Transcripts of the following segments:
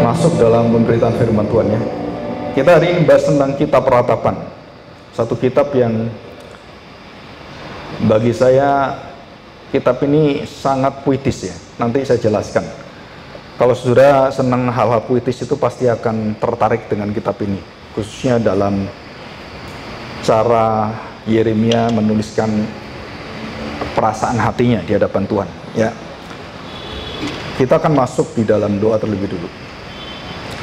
masuk dalam pemberitaan firman Tuhan ya. Kita hari ini bahas tentang kitab Ratapan. Satu kitab yang bagi saya kitab ini sangat puitis ya. Nanti saya jelaskan. Kalau saudara senang hal-hal puitis itu pasti akan tertarik dengan kitab ini, khususnya dalam cara Yeremia menuliskan perasaan hatinya di hadapan Tuhan ya. Kita akan masuk di dalam doa terlebih dulu.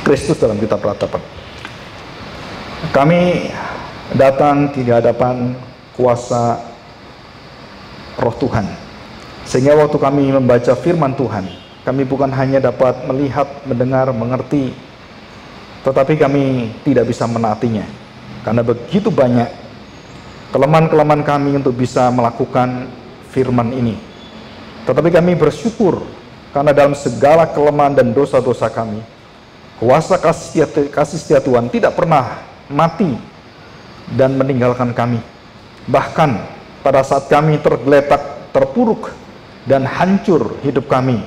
Kristus dalam kitab Ratapan. Kami datang di hadapan kuasa Roh Tuhan, sehingga waktu kami membaca firman Tuhan, kami bukan hanya dapat melihat, mendengar, mengerti, tetapi kami tidak bisa menaatinya, karena begitu banyak kelemahan-kelemahan kami untuk bisa melakukan firman ini. Tetapi kami bersyukur, karena dalam segala kelemahan dan dosa-dosa kami, kuasa kasih setia Tuhan tidak pernah mati dan meninggalkan kami. Bahkan pada saat kami tergeletak, terpuruk, dan hancur hidup kami,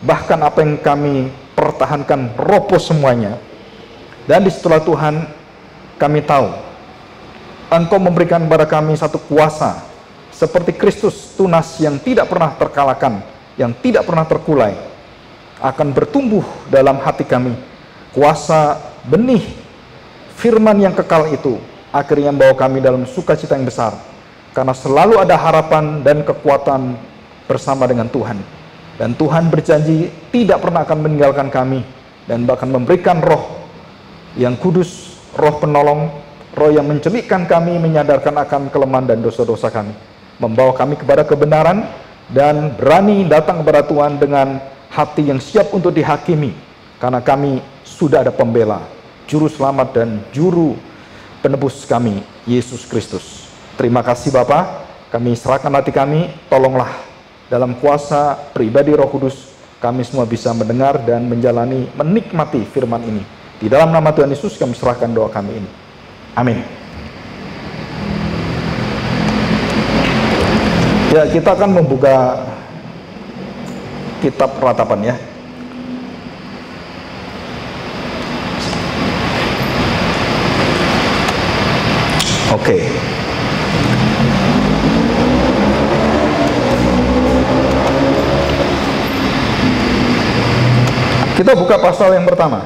bahkan apa yang kami pertahankan roboh semuanya. Dan di setelah Tuhan, kami tahu Engkau memberikan kepada kami satu kuasa seperti Kristus tunas yang tidak pernah terkalahkan, yang tidak pernah terkulai, akan bertumbuh dalam hati kami. Kuasa benih firman yang kekal itu akhirnya membawa kami dalam sukacita yang besar, karena selalu ada harapan dan kekuatan bersama dengan Tuhan. Dan Tuhan berjanji tidak pernah akan meninggalkan kami, dan bahkan memberikan Roh yang kudus, Roh penolong, Roh yang mencelikkan kami, menyadarkan akan kelemahan dan dosa-dosa kami, membawa kami kepada kebenaran, dan berani datang kepada Tuhan dengan hati yang siap untuk dihakimi, karena kami sudah ada pembela, juru selamat dan juru penebus kami, Yesus Kristus. Terima kasih Bapa, kami serahkan hati kami, tolonglah dalam kuasa pribadi Roh Kudus, kami semua bisa mendengar dan menjalani, menikmati firman ini. Di dalam nama Tuhan Yesus kami serahkan doa kami ini. Amin. Ya, kita akan membuka kitab Ratapan ya. Oke. Kita buka pasal yang pertama.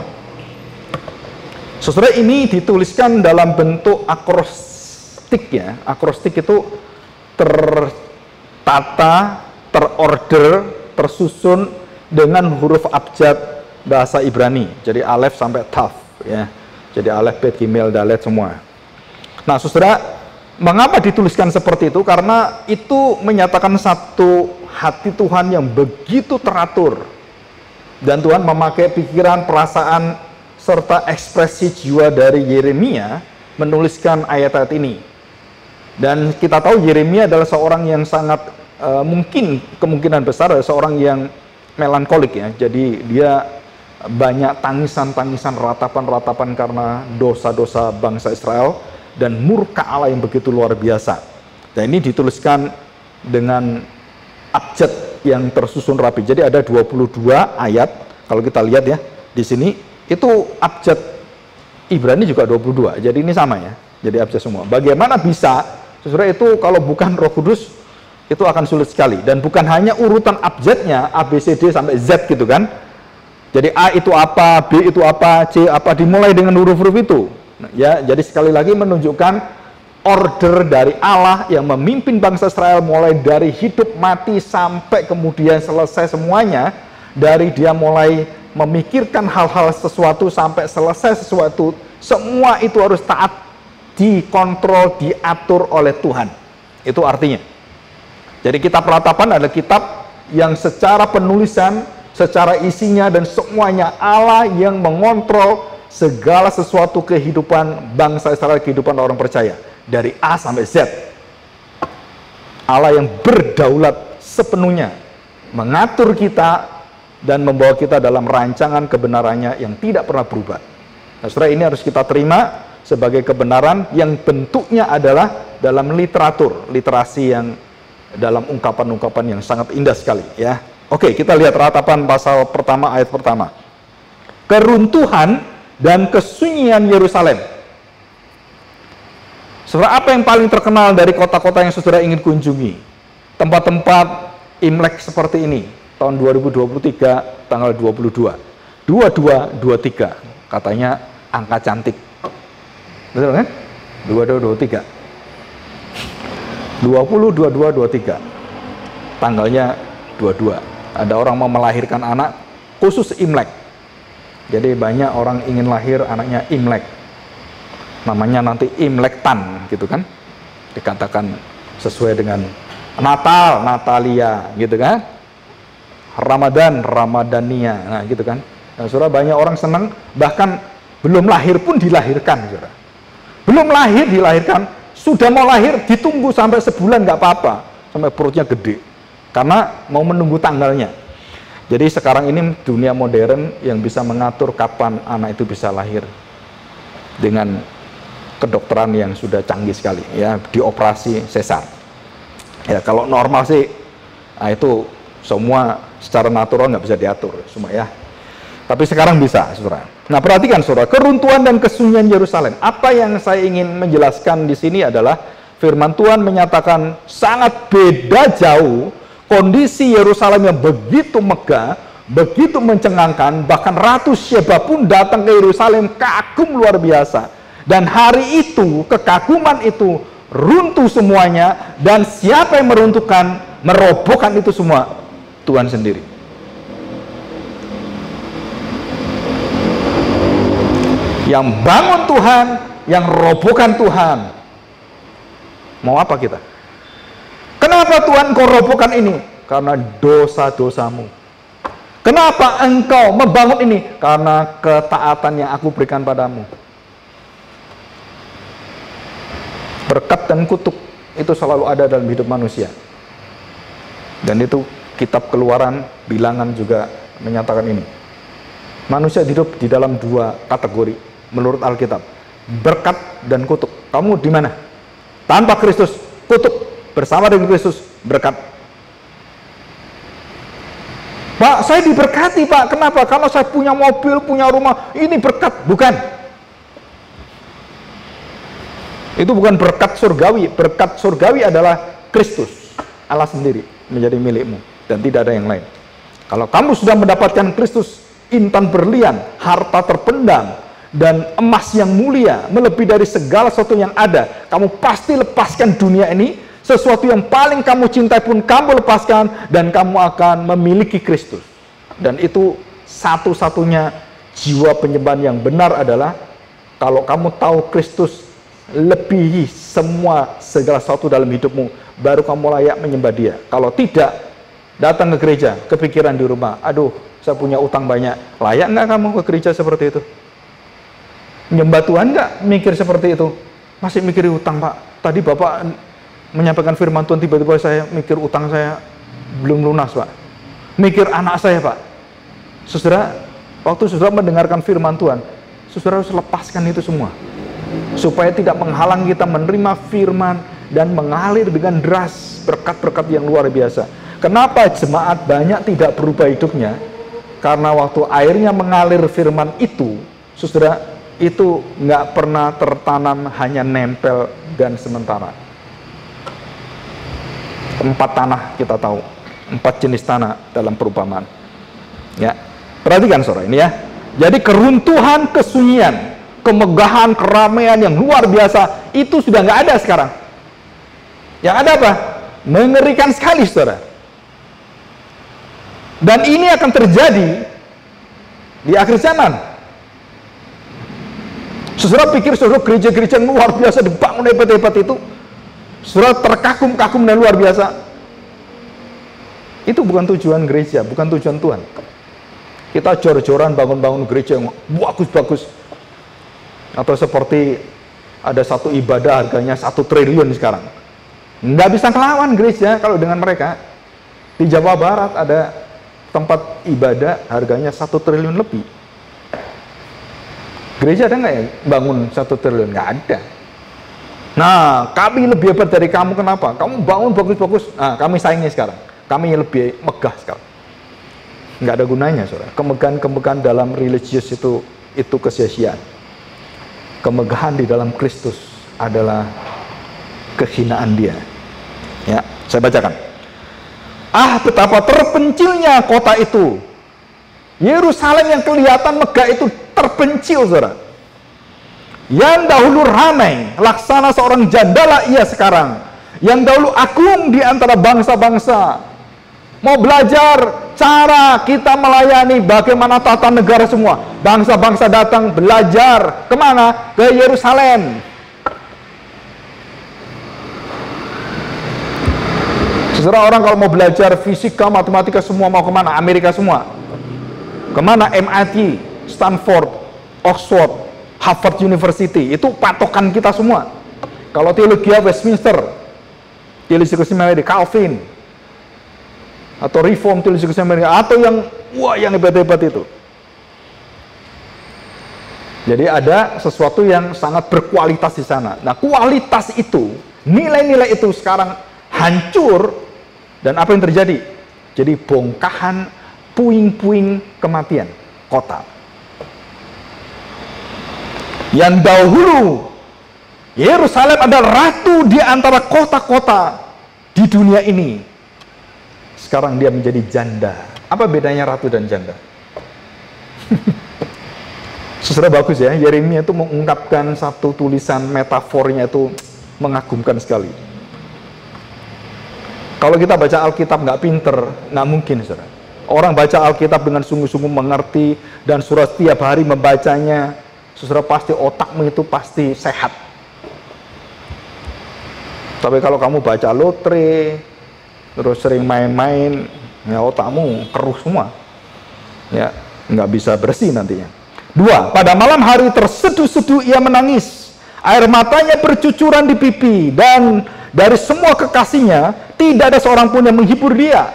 Saudara, ini dituliskan dalam bentuk akrostik ya. Akrostik itu tertata, terorder, tersusun dengan huruf abjad bahasa Ibrani. Jadi alef sampai taf ya. Jadi alef, bet, gimel, dalet semua. Nah, saudara, mengapa dituliskan seperti itu? Karena itu menyatakan satu hati Tuhan yang begitu teratur. Dan Tuhan memakai pikiran, perasaan, serta ekspresi jiwa dari Yeremia menuliskan ayat-ayat ini. Dan kita tahu Yeremia adalah seorang yang sangat mungkin, kemungkinan besar adalah seorang yang melankolik ya. Jadi dia banyak tangisan-tangisan, ratapan-ratapan karena dosa-dosa bangsa Israel dan murka Allah yang begitu luar biasa. Dan ini dituliskan dengan abjad yang tersusun rapi. Jadi ada 22 ayat. Kalau kita lihat ya, di sini itu abjad Ibrani juga 22. Jadi ini sama ya. Jadi abjad semua. Bagaimana bisa? Saudara, itu kalau bukan Roh Kudus itu akan sulit sekali. Dan bukan hanya urutan abjadnya A, B, C, D sampai Z gitu kan. Jadi A itu apa, B itu apa, C apa, dimulai dengan huruf-huruf itu. Ya, jadi sekali lagi menunjukkan order dari Allah yang memimpin bangsa Israel mulai dari hidup mati sampai kemudian selesai semuanya. Dari dia mulai memikirkan hal-hal sesuatu sampai selesai sesuatu, semua itu harus taat, dikontrol, diatur oleh Tuhan. Itu artinya. Jadi kitab Ratapan adalah kitab yang secara penulisan, secara isinya dan semuanya Allah yang mengontrol segala sesuatu kehidupan bangsa Israel, kehidupan orang percaya. Dari A sampai Z. Allah yang berdaulat sepenuhnya, mengatur kita dan membawa kita dalam rancangan kebenarannya yang tidak pernah berubah. Nah, saudara, ini harus kita terima sebagai kebenaran yang bentuknya adalah dalam literatur, literasi yang dalam ungkapan-ungkapan yang sangat indah sekali ya. Oke, kita lihat Ratapan pasal pertama ayat pertama. keruntuhan dan kesunyian Yerusalem. Saudara, apa yang paling terkenal dari kota-kota yang saudara ingin kunjungi? Tempat-tempat Imlek seperti ini, tahun 2023, tanggal 22. 2223, katanya angka cantik. Betul kan? 2223. 2223. Tanggalnya 22. Ada orang mau melahirkan anak khusus Imlek. Jadi banyak orang ingin lahir anaknya Imlek. Namanya nanti Imlektan gitu kan. Dikatakan sesuai dengan Natal, Natalia gitu kan. Ramadan, Ramadania. Nah, gitu kan. Nah, saudara, banyak orang senang, bahkan belum lahir pun dilahirkan, saudara. Belum lahir dilahirkan, sudah mau lahir ditunggu sampai sebulan nggak apa-apa, sampai perutnya gede. Karena mau menunggu tanggalnya. Jadi sekarang ini dunia modern yang bisa mengatur kapan anak itu bisa lahir dengan kedokteran yang sudah canggih sekali, ya, dioperasi sesar. Ya, kalau normal sih, nah itu semua secara natural nggak bisa diatur semua, ya. Tapi sekarang bisa, saudara. Nah, perhatikan, saudara, keruntuhan dan kesunyian Yerusalem. Apa yang saya ingin menjelaskan di sini adalah firman Tuhan menyatakan sangat beda jauh kondisi Yerusalem yang begitu megah, begitu mencengangkan, bahkan Ratu Sheba pun datang ke Yerusalem kagum luar biasa. Dan hari itu, kekaguman itu runtuh semuanya, dan siapa yang meruntuhkan, merobohkan itu semua? Tuhan sendiri. Yang bangun Tuhan, yang robohkan Tuhan. Mau apa kita? Kenapa Tuhan kau robohkan ini? Karena dosa-dosamu. Kenapa engkau membangun ini? Karena ketaatan yang aku berikan padamu. Berkat dan kutuk itu selalu ada dalam hidup manusia. Dan itu kitab Keluaran, Bilangan juga menyatakan ini. Manusia hidup di dalam dua kategori menurut Alkitab, berkat dan kutuk. Kamu di mana? Tanpa Kristus, kutuk. Bersama dengan Kristus, berkat. Pak, saya diberkati, Pak. Kenapa? Karena saya punya mobil, punya rumah. Ini berkat. Bukan. Itu bukan berkat surgawi. Berkat surgawi adalah Kristus, Allah sendiri, menjadi milikmu. Dan tidak ada yang lain. Kalau kamu sudah mendapatkan Kristus, intan berlian, harta terpendam, dan emas yang mulia, melebihi dari segala sesuatu yang ada, kamu pasti lepaskan dunia ini. Sesuatu yang paling kamu cintai pun kamu lepaskan, dan kamu akan memiliki Kristus. Dan itu satu-satunya jiwa penyembahan yang benar adalah kalau kamu tahu Kristus lebihi semua segala sesuatu dalam hidupmu, baru kamu layak menyembah Dia. Kalau tidak, datang ke gereja, kepikiran di rumah, aduh, saya punya utang banyak. Layak nggak kamu ke gereja seperti itu? Menyembah Tuhan nggak mikir seperti itu? Masih mikir utang, Pak. Tadi Bapak menyampaikan firman Tuhan, tiba-tiba saya mikir utang saya belum lunas, Pak. Mikir anak saya, Pak. Saudara, waktu saudara mendengarkan firman Tuhan, saudara harus lepaskan itu semua. Supaya tidak menghalang kita menerima firman dan mengalir dengan deras berkat-berkat yang luar biasa. Kenapa jemaat banyak tidak berubah hidupnya? Karena waktu airnya mengalir firman itu, saudara, itu nggak pernah tertanam, hanya nempel dan sementara. 4 tanah kita tahu, 4 jenis tanah dalam perumpamaan. Ya, perhatikan saudara ini ya. Jadi keruntuhan, kesunyian, kemegahan, keramaian yang luar biasa itu sudah nggak ada sekarang. Yang ada apa? Mengerikan sekali, saudara. Dan ini akan terjadi di akhir zaman. Saudara pikir saudara gereja-gereja yang luar biasa dibangun hebat-hebat itu, saudara terkagum-kagum dan luar biasa. Itu bukan tujuan gereja, bukan tujuan Tuhan. Kita jor-joran bangun-bangun gereja yang bagus-bagus. Atau seperti ada satu ibadah harganya 1 triliun sekarang. Nggak bisa ngelawan gereja kalau dengan mereka. Di Jawa Barat ada tempat ibadah harganya 1 triliun lebih. Gereja ada nggak ya bangun 1 triliun? Nggak ada. Nah, kami lebih hebat dari kamu, kenapa? Kamu bangun bagus-bagus. Nah, kami saingi sekarang. Kami lebih megah sekarang. nggak ada gunanya, saudara. Kemegahan-kemegahan dalam religius itu kesia-siaan. Kemegahan di dalam Kristus adalah kehinaan dia. Ya, saya bacakan. Betapa terpencilnya kota itu. Yerusalem yang kelihatan megah itu terpencil, saudara. Yang dahulu ramai, laksana seorang jandala ia sekarang. Yang dahulu agung di antara bangsa-bangsa. Mau belajar cara kita melayani, bagaimana tata negara semua. Bangsa-bangsa datang belajar. Kemana? Ke Yerusalem. Saudara, orang kalau mau belajar fisika, matematika semua mau kemana? Amerika semua. Kemana? MIT, Stanford, Oxford, Harvard University. Itu patokan kita semua. Kalau teologi Westminster, teologi Kristen Calvin, atau Reform teologi Kristen, atau yang hebat-hebat itu. Jadi ada sesuatu yang sangat berkualitas di sana. Nah, kualitas itu, nilai-nilai itu sekarang hancur, dan apa yang terjadi? Jadi bongkahan, puing-puing kematian kota. Yang dahulu Yerusalem adalah ratu di antara kota-kota di dunia ini. Sekarang dia menjadi janda. Apa bedanya ratu dan janda? Saudara, bagus ya, Yeremia itu mengungkapkan satu tulisan metafornya itu mengagumkan sekali. Kalau kita baca Alkitab nggak pinter, nggak mungkin, saudara. Orang baca Alkitab dengan sungguh-sungguh mengerti dan surat setiap hari membacanya, saudara, pasti otakmu itu pasti sehat. Tapi kalau kamu baca lotre, terus sering main-main, ya otakmu keruh semua. Ya, nggak bisa bersih nantinya. 2. Pada malam hari terseduh-seduh ia menangis. Air matanya bercucuran di pipi, dan dari semua kekasihnya tidak ada seorang pun yang menghibur dia.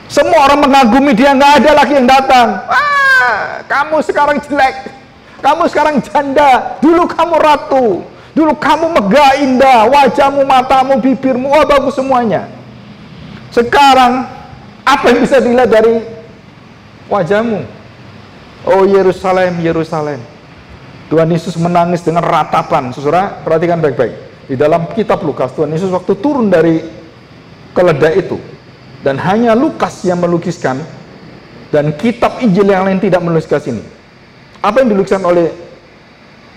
Semua orang mengagumi dia, nggak ada lagi yang datang. Kamu sekarang jelek, kamu sekarang janda, dulu kamu ratu, dulu kamu megah indah, wajahmu, matamu, bibirmu, bagus semuanya. Sekarang apa yang bisa dilihat dari wajahmu? Oh Yerusalem, Yerusalem. Tuhan Yesus menangis dengan ratapan. Saudara, perhatikan baik-baik. Di dalam kitab Lukas, Tuhan Yesus waktu turun dari keledai itu, dan hanya Lukas yang melukiskan, dan kitab Injil yang lain tidak melukiskan ini. Apa yang dilukiskan oleh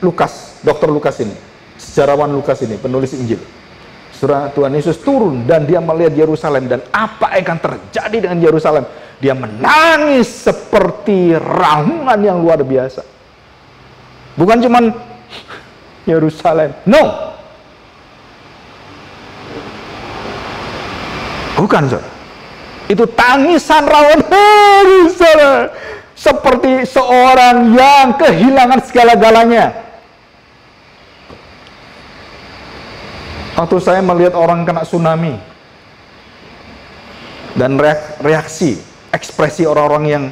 Lukas, Dr. Lukas ini, sejarawan Lukas ini, penulis Injil? Saudara, Tuhan Yesus turun dan dia melihat Yerusalem, dan apa yang akan terjadi dengan Yerusalem? Dia menangis seperti raungan yang luar biasa. Bukan cuman Yerusalem, no. Bukan, saudara. Itu tangisan rawan Yerusalem, seperti seorang yang kehilangan segala-galanya. Waktu saya melihat orang kena tsunami, dan reaksi, ekspresi orang-orang yang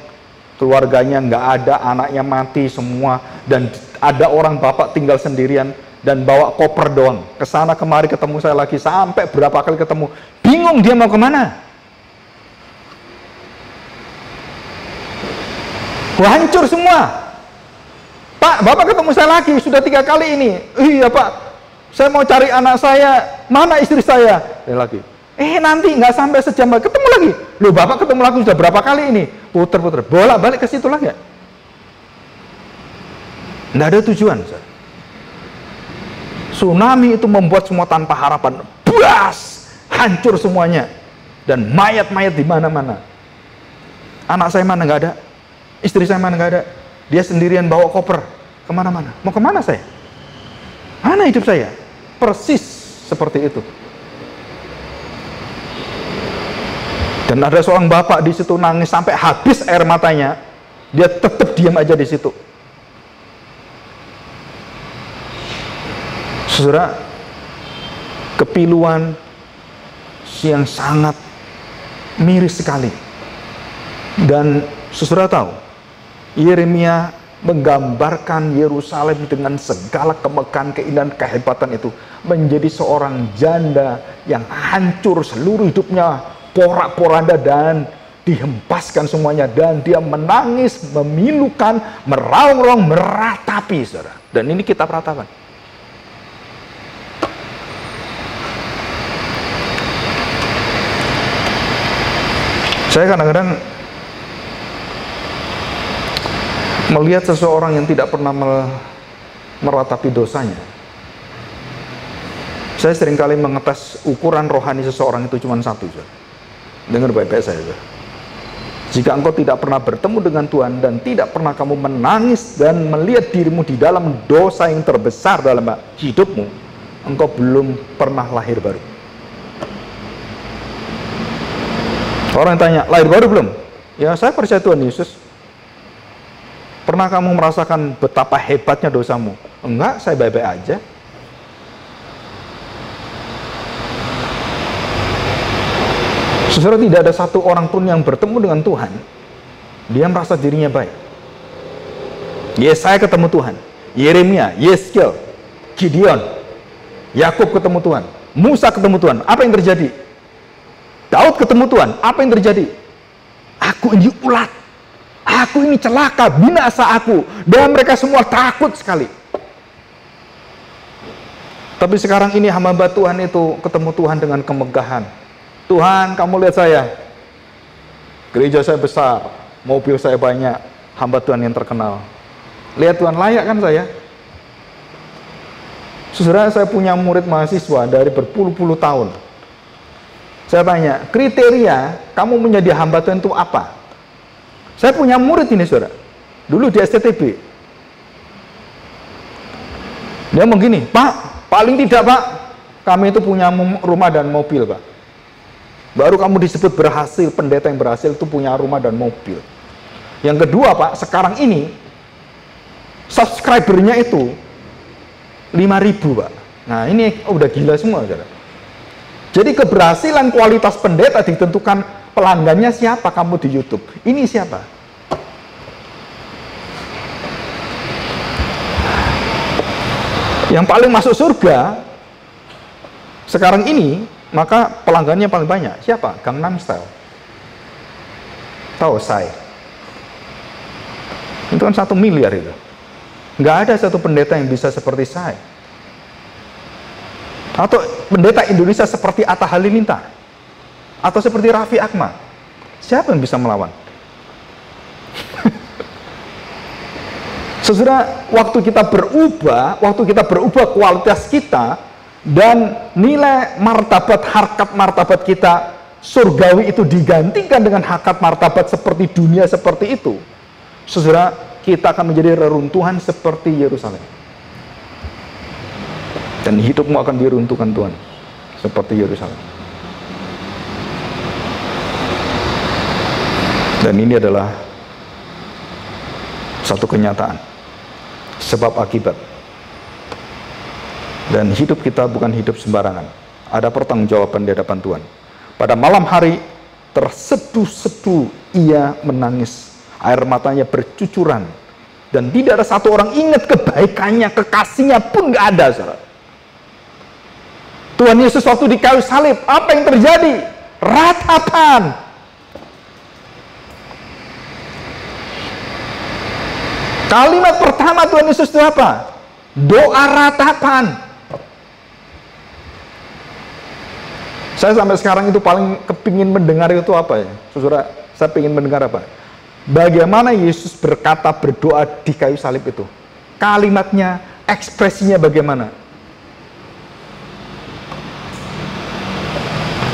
keluarganya nggak ada, anaknya mati semua, dan ada orang bapak tinggal sendirian dan bawa koper doang, kesana kemari ketemu saya lagi, sampai berapa kali ketemu, bingung dia mau kemana. Hancur semua. Pak, bapak ketemu saya lagi, sudah 3 kali ini. Iya pak, saya mau cari anak saya, mana istri saya? Dia lagi, nanti nggak sampai sejam ketemu lagi. Loh, bapak ketemu lagi sudah berapa kali ini? Puter-puter, bolak-balik ke situ lagi. Nggak ada tujuan. Tsunami itu membuat semua tanpa harapan. Bas, hancur semuanya, dan mayat-mayat di mana-mana. Anak saya mana nggak ada, istri saya mana nggak ada. Dia sendirian bawa koper kemana-mana. Mau kemana saya? Mana hidup saya? Persis seperti itu. Dan ada seorang bapak di situ nangis sampai habis air matanya. Dia tetap diam aja di situ. Saudara, kepiluan yang sangat miris sekali. Dan saudara tahu, Yeremia menggambarkan Yerusalem dengan segala kemegahan, keindahan, kehebatan itu menjadi seorang janda yang hancur seluruh hidupnya, porak-poranda, dan dihempaskan semuanya, dan dia menangis, memilukan, meraung-raung, meratapi, saudara. Dan ini kitab ratapan. Saya kadang-kadang melihat seseorang yang tidak pernah meratapi dosanya. Saya seringkali mengetes ukuran rohani seseorang itu cuma satu, saudara. Dengar baik-baik saya, saudara. Jika engkau tidak pernah bertemu dengan Tuhan dan tidak pernah kamu menangis dan melihat dirimu di dalam dosa yang terbesar dalam hidupmu, engkau belum pernah lahir baru. Orang yang tanya, lahir baru belum? Ya, saya percaya Tuhan Yesus. Pernah kamu merasakan betapa hebatnya dosamu? Enggak, saya baik-baik aja. Saudara, tidak ada satu orang pun yang bertemu dengan Tuhan, dia merasa dirinya baik. Yesaya ketemu Tuhan, Yeremia, Yeskiel, Gideon, Yakub ketemu Tuhan, Musa ketemu Tuhan. Apa yang terjadi? Daud ketemu Tuhan. Apa yang terjadi? Aku ini ulat, aku ini celaka, binasa aku. Dan mereka semua takut sekali. Tapi sekarang ini hamba Tuhan itu ketemu Tuhan dengan kemegahan. Tuhan, kamu lihat saya, gereja saya besar, mobil saya banyak, hamba Tuhan yang terkenal. Lihat Tuhan, layak kan saya? Saudara, saya punya murid mahasiswa dari berpuluh-puluh tahun. Saya tanya, kriteria kamu menjadi hamba Tuhan itu apa? Saya punya murid ini, saudara, dulu di STTB. Dia ngomong gini, Pak, paling tidak Pak, kami itu punya rumah dan mobil, Pak. Baru kamu disebut berhasil, pendeta yang berhasil itu punya rumah dan mobil. Yang kedua, Pak, sekarang ini subscribernya itu 5.000, Pak. Nah, ini udah gila semua, saudara. Jadi keberhasilan kualitas pendeta ditentukan pelanggannya siapa kamu di YouTube. Ini siapa? Yang paling masuk surga sekarang ini, maka pelanggannya paling banyak. Siapa? Gangnam Style. Tahu saya? Itu kan 1 miliar itu. Nggak ada satu pendeta yang bisa seperti saya. Atau pendeta Indonesia seperti Atta Halilintar. Atau seperti Raffi Akmal. Siapa yang bisa melawan? Saudara, waktu kita berubah kualitas kita, dan nilai martabat, harkat martabat kita surgawi itu digantikan dengan harkat martabat seperti dunia seperti itu, saudara, kita akan menjadi reruntuhan seperti Yerusalem. Dan hidupmu akan diruntuhkan Tuhan seperti Yerusalem. Dan ini adalah satu kenyataan, sebab akibat. Dan hidup kita bukan hidup sembarangan. Ada pertanggungjawaban di hadapan Tuhan. Pada malam hari terseduh-seduh ia menangis, air matanya bercucuran, dan tidak ada satu orang ingat kebaikannya, kekasihnya pun nggak ada, saudara. Tuhan Yesus waktu di kayu salib, apa yang terjadi? Ratapan. Kalimat pertama Tuhan Yesus itu apa? Doa ratapan. Saya sampai sekarang itu paling kepingin mendengar itu apa ya? Saudara, saya ingin mendengar apa? Bagaimana Yesus berkata, berdoa di kayu salib itu? Kalimatnya, ekspresinya bagaimana?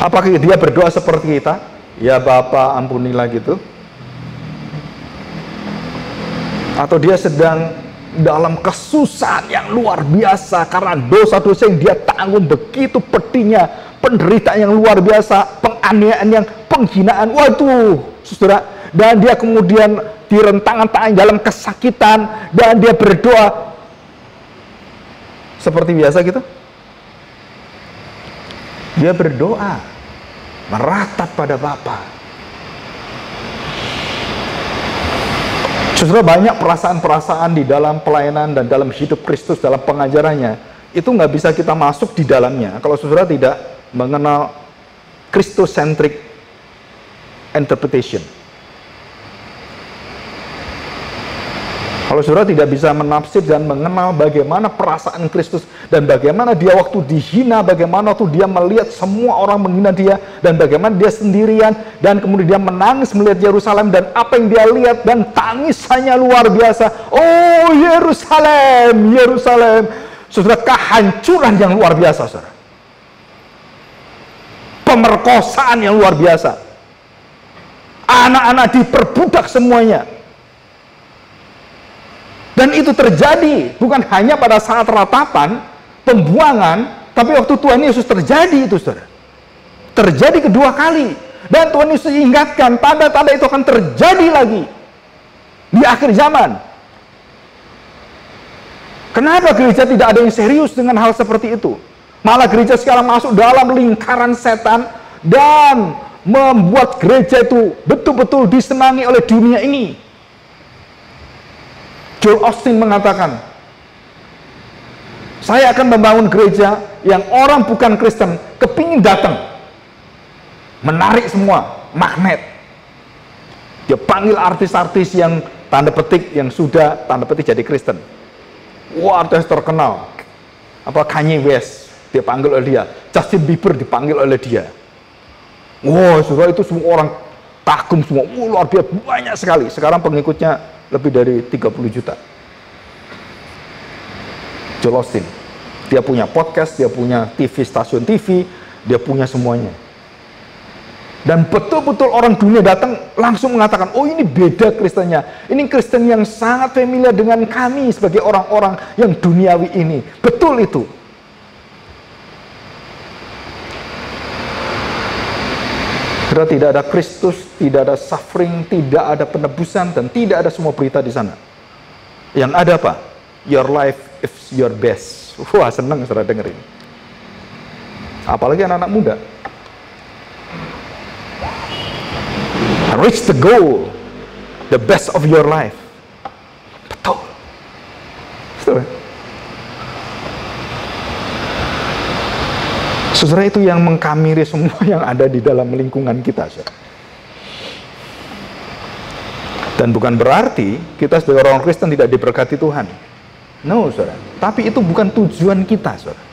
Apakah dia berdoa seperti kita? Ya Bapa, ampunilah gitu? Atau dia sedang dalam kesusahan yang luar biasa karena dosa-dosa yang dia tanggung begitu pedihnya, penderitaan yang luar biasa, penganiayaan yang penghinaan, waduh, saudara, dan dia kemudian direntangkan tangan dalam kesakitan, dan dia berdoa seperti biasa gitu. Dia berdoa meratap pada Bapa. Saudara, banyak perasaan-perasaan di dalam pelayanan dan dalam hidup Kristus, dalam pengajarannya, itu nggak bisa kita masuk di dalamnya kalau saudara tidak mengenal Christocentrik interpretation. Kalau saudara tidak bisa menafsir dan mengenal bagaimana perasaan Kristus, dan bagaimana dia waktu dihina, bagaimana waktu dia melihat semua orang menghina dia, dan bagaimana dia sendirian, dan kemudian dia menangis melihat Yerusalem, dan apa yang dia lihat, dan tangisannya luar biasa. Oh Yerusalem, Yerusalem. Saudara, kehancuran yang luar biasa, saudara. Pemerkosaan yang luar biasa. Anak-anak diperbudak semuanya. Dan itu terjadi bukan hanya pada saat ratapan, pembuangan, tapi waktu Tuhan Yesus terjadi itu, saudara. Terjadi kedua kali. Dan Tuhan Yesus ingatkan, tanda-tanda itu akan terjadi lagi di akhir zaman. Kenapa gereja tidak ada yang serius dengan hal seperti itu? Malah gereja sekarang masuk dalam lingkaran setan dan membuat gereja itu betul-betul disenangi oleh dunia ini. Joel Osteen mengatakan, saya akan membangun gereja yang orang bukan Kristen kepingin datang, menarik semua, magnet. Dia panggil artis-artis yang tanda petik, yang sudah tanda petik jadi Kristen. Wah, artis terkenal, apa Kanye West, dia panggil oleh dia. Justin Bieber dipanggil oleh dia. Wah, saudara, itu semua orang kagum semua. Wah, luar biasa, banyak sekali. Sekarang pengikutnya lebih dari 30 juta. Joel Osteen, dia punya podcast, dia punya TV, stasiun TV, dia punya semuanya. Dan betul-betul orang dunia datang langsung mengatakan, oh ini beda Kristennya. Ini Kristen yang sangat familiar dengan kami sebagai orang-orang yang duniawi ini. Betul itu. Karena tidak ada Kristus, tidak ada suffering, tidak ada penebusan, dan tidak ada semua berita di sana. Yang ada apa? Your life is your best. Wah, senang saudara dengerin. Apalagi anak-anak muda. Reach the goal, the best of your life. Betul. Betul. Saudara, itu yang mengkamiri semua yang ada di dalam lingkungan kita, saudara. Dan bukan berarti kita sebagai orang Kristen tidak diberkati Tuhan. No, saudara. Tapi itu bukan tujuan kita, saudara.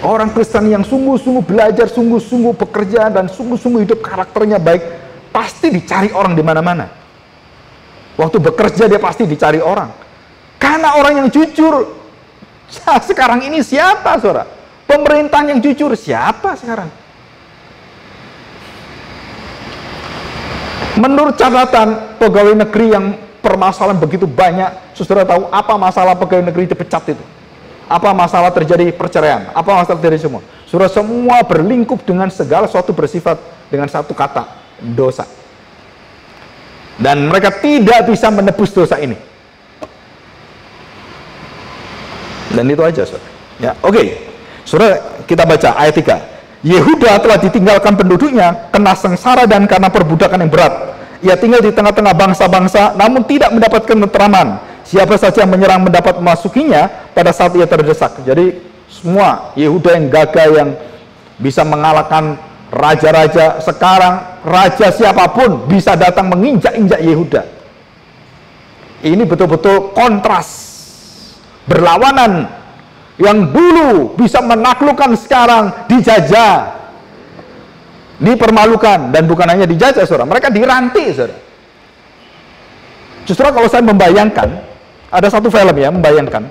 Orang Kristen yang sungguh-sungguh belajar, sungguh-sungguh bekerja, dan sungguh-sungguh hidup karakternya baik, pasti dicari orang di mana-mana. Waktu bekerja dia pasti dicari orang. Karena orang yang jujur, sekarang ini siapa, saudara? Pemerintah yang jujur siapa sekarang? Menurut catatan pegawai negeri yang permasalahan begitu banyak, saudara tahu apa masalah pegawai negeri dipecat itu? Apa masalah terjadi perceraian? Apa masalah terjadi semua? Saudara, semua berlingkup dengan segala sesuatu bersifat dengan satu kata, dosa. Dan mereka tidak bisa menebus dosa ini. Dan itu aja, saudara. Ya, oke. Saudara, kita baca ayat 3. Yehuda telah ditinggalkan penduduknya, kena sengsara dan karena perbudakan yang berat. Ia tinggal di tengah-tengah bangsa-bangsa, namun tidak mendapatkan keteraman. Siapa saja yang menyerang mendapat memasukinya pada saat ia terdesak. Jadi semua Yehuda yang gagah, yang bisa mengalahkan raja-raja sekarang, raja siapapun bisa datang menginjak-injak Yehuda. Ini betul-betul kontras, berlawanan. Yang dulu bisa menaklukkan, sekarang dijajah, dipermalukan. Dan bukan hanya dijajah, saudara, mereka dirantai, saudara. Justru kalau saya membayangkan, ada satu film ya, membayangkan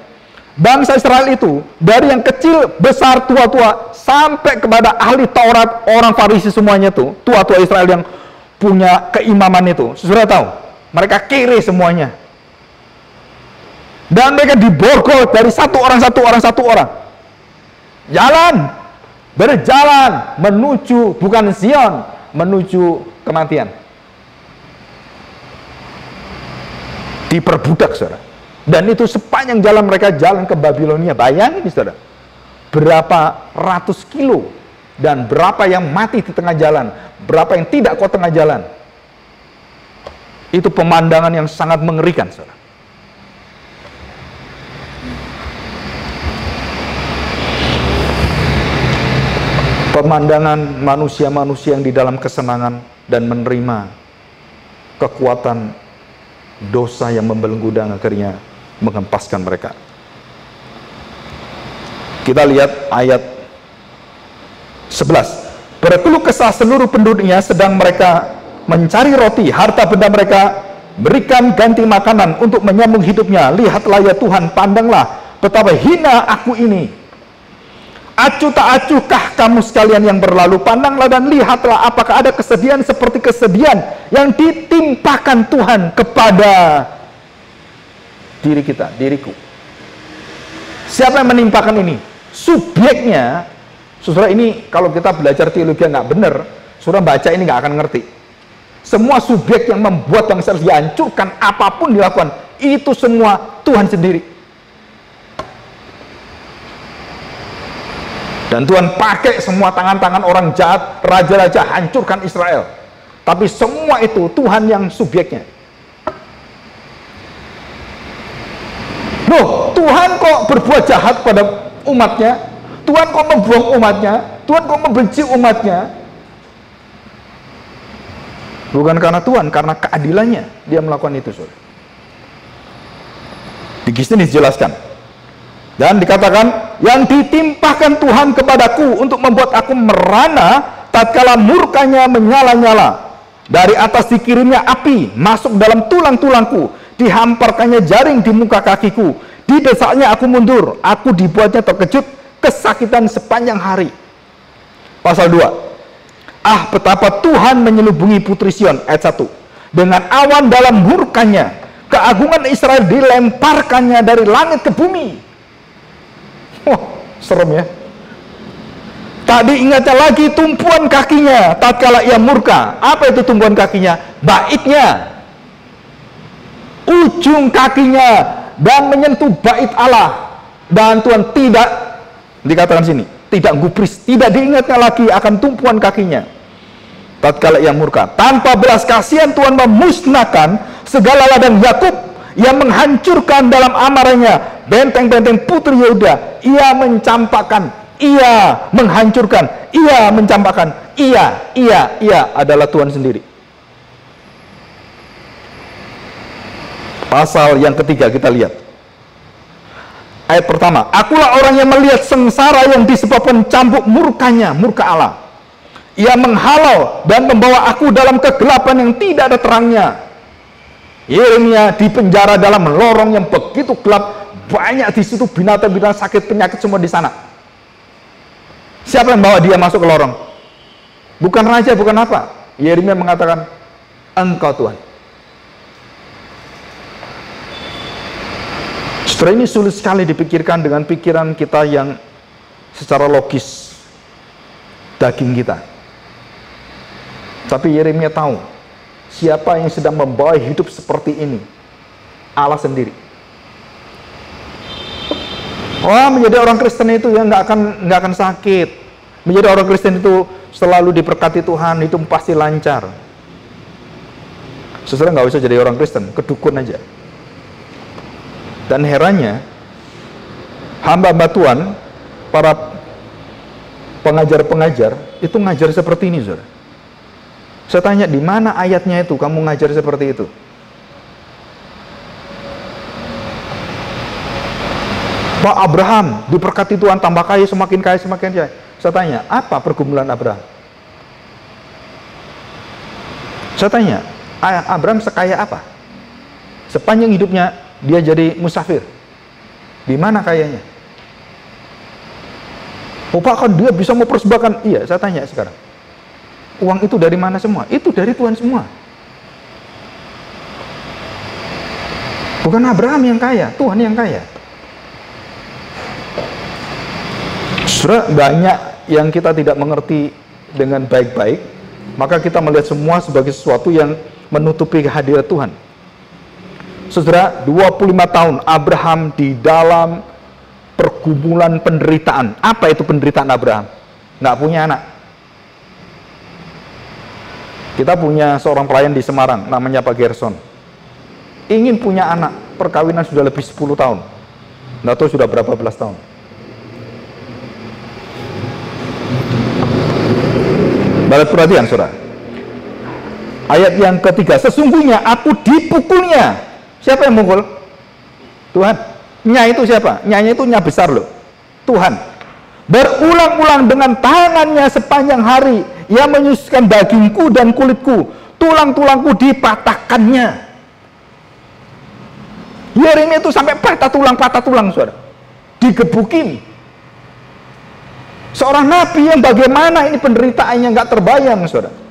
bangsa Israel itu dari yang kecil, besar, tua-tua, sampai kepada ahli Taurat, orang Farisi semuanya tuh, tua-tua Israel yang punya keimaman itu. Saudara tahu, mereka kiri semuanya. Dan mereka diborgol dari satu orang, jalan, berjalan menuju, bukan Zion, menuju kematian. Diperbudak, saudara. Dan itu sepanjang jalan mereka jalan ke Babilonia. Bayangin, saudara, berapa ratus kilo, dan berapa yang mati di tengah jalan, berapa yang tidak ke tengah jalan. Itu pemandangan yang sangat mengerikan, saudara. Pemandangan manusia-manusia yang di dalam kesenangan, dan menerima kekuatan dosa yang membelenggu dan akhirnya menghempaskan mereka. Kita lihat ayat 11. Berkeluh kesah seluruh penduduknya sedang mereka mencari roti, harta benda mereka berikan ganti makanan untuk menyambung hidupnya. Lihatlah ya Tuhan, pandanglah betapa hina aku ini. Acuh tak acuhkah kamu sekalian yang berlalu? Pandanglah dan lihatlah apakah ada kesedihan seperti kesedihan yang ditimpakan Tuhan kepada diri kita, diriku. Siapa yang menimpakan ini? Subjeknya. Saudara, ini kalau kita belajar teologi yang nggak benar, saudara baca ini nggak akan ngerti. Semua subjek yang membuat bangsa dihancurkan, apapun dilakukan, itu semua Tuhan sendiri. Dan Tuhan pakai semua tangan-tangan orang jahat, raja-raja hancurkan Israel. Tapi semua itu Tuhan yang subjeknya. Loh, Tuhan kok berbuat jahat pada umatnya? Tuhan kok membuang umatnya? Tuhan kok membenci umatnya? Bukan karena Tuhan, karena keadilannya dia melakukan itu, saudara. Di sini dijelaskan. Dan dikatakan, yang ditimpahkan Tuhan kepadaku untuk membuat aku merana tatkala murkanya menyala-nyala. Dari atas dikirimnya api masuk dalam tulang-tulangku, dihamparkannya jaring di muka kakiku, didesaknya aku mundur, aku dibuatnya terkejut, kesakitan sepanjang hari. Pasal 2. Ah, betapa Tuhan menyelubungi putri Sion, ayat 1. Dengan awan dalam murkanya, keagungan Israel dilemparkannya dari langit ke bumi. Wah, serem ya. Tak diingatnya lagi tumpuan kakinya tatkala ia murka. Apa itu tumpuan kakinya? Baitnya, ujung kakinya, dan menyentuh bait Allah. Dan Tuhan tidak, dikatakan sini, tidak gubris, tidak diingatnya lagi akan tumpuan kakinya tatkala ia murka. Tanpa belas kasihan Tuhan memusnahkan segala ladang Yakub, yang menghancurkan dalam amarahnya benteng-benteng putri Yehuda. Ia mencampakkan, ia menghancurkan, ia mencampakkan, ia adalah Tuhan sendiri. Pasal yang ketiga kita lihat. Ayat pertama, akulah orang yang melihat sengsara yang disebabkan cambuk murkanya, murka Allah. Ia menghalau dan membawa aku dalam kegelapan yang tidak ada terangnya. Yeremia di penjara dalam lorong yang begitu gelap, banyak di situ binatang-binatang sakit, penyakit semua di sana. Siapa yang bawa dia masuk ke lorong? Bukan raja, bukan apa. Yeremia mengatakan, Engkau Tuhan. Setelah ini sulit sekali dipikirkan dengan pikiran kita yang secara logis, daging kita. Tapi Yeremia tahu siapa yang sedang membawa hidup seperti ini. Allah sendiri. Wah, menjadi orang Kristen itu ya nggak akan sakit. Menjadi orang Kristen itu selalu diberkati Tuhan, itu pasti lancar. Saudara nggak usah jadi orang Kristen, kedukun aja. Dan herannya, hamba-hamba Tuhan, para pengajar-pengajar itu ngajar seperti ini, saudara. Saya tanya, di mana ayatnya itu kamu ngajar seperti itu? Pak Abraham diberkati Tuhan, tambah kaya, semakin kaya, semakin kaya. Saya tanya, apa pergumulan Abraham? Saya tanya, Abraham sekaya apa? Sepanjang hidupnya dia jadi musafir. Di mana kayanya? Oh Pak, kan dia bisa mempersembahkan. Iya, saya tanya sekarang. Uang itu dari mana semua? Itu dari Tuhan semua. Bukan Abraham yang kaya, Tuhan yang kaya. Saudara, banyak yang kita tidak mengerti dengan baik-baik, maka kita melihat semua sebagai sesuatu yang menutupi kehadiran Tuhan. Saudara, 25 tahun Abraham di dalam pergumulan penderitaan. Apa itu penderitaan Abraham? Nggak punya anak. Kita punya seorang pelayan di Semarang, namanya Pak Gerson. Ingin punya anak, perkawinan sudah lebih 10 tahun. Nggak tahu sudah berapa belas tahun. Balik perhatian, saudara. Ayat yang ketiga, sesungguhnya aku dipukulnya. Siapa yang mukul? Tuhan. Nya itu siapa? Nyanya itu nya besar loh, Tuhan. Berulang-ulang dengan tangannya sepanjang hari, ia menyusahkan dagingku dan kulitku, tulang-tulangku dipatahkannya. Yeremia itu sampai patah tulang, saudara. Digebukin. Seorang nabi yang bagaimana ini penderitaannya nggak terbayang, saudara.